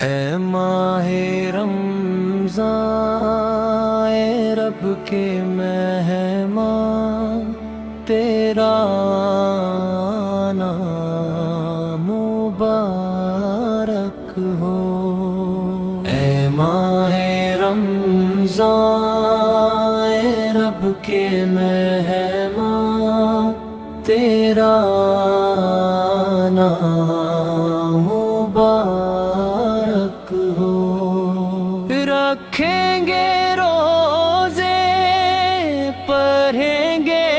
اے ماہ رمضان، اے رب کے مہمان، تیرا نام مبارک ہو۔ اے ماہ رمضان، اے رب کے مہمان، تیرا نام مبارک ہو۔ رکھیں گے روزے، پڑھیں گے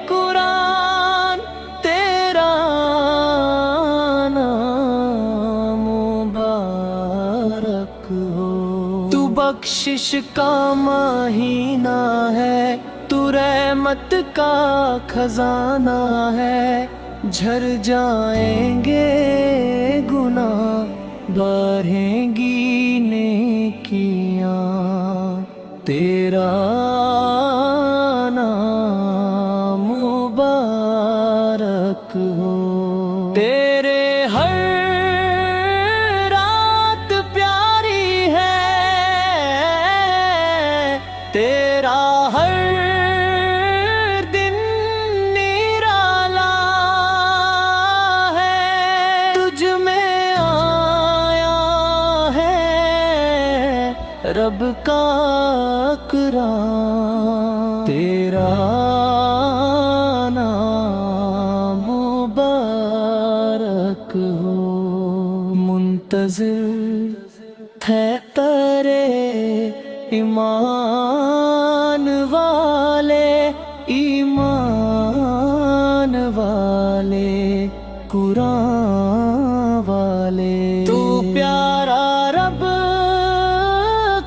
قرآن، تیرا نام مبارک ہو۔ تو بخشش کا مہینہ ہے، تو رحمت کا خزانہ ہے، جھر جائیں گے گناہ، بڑھیں گی نیکیاں، تیرا نام مبارک ہو۔ تیرے ہر رات پیاری ہے، تیرا ہر دن نرالا ہے، تجھ میں آیا ہے رب کا اکرام، تیرا نام مبارک ہو۔ منتظر ہے ترے ایمان والے، ایمان والے، قرآن والے۔ تو پیارا رب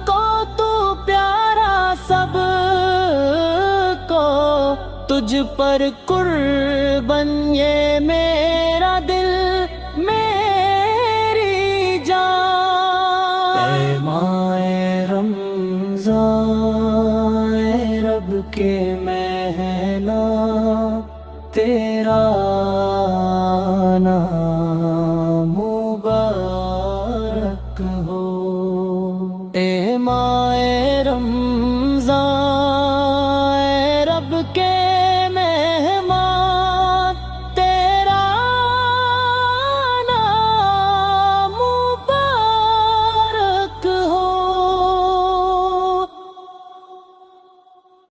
کو، تو پیارا سب کو، تجھ پر قربان یہ میرا دل، میری جان۔ اے ماہ رمضان، اے رب کے مہینہ، تیرا نام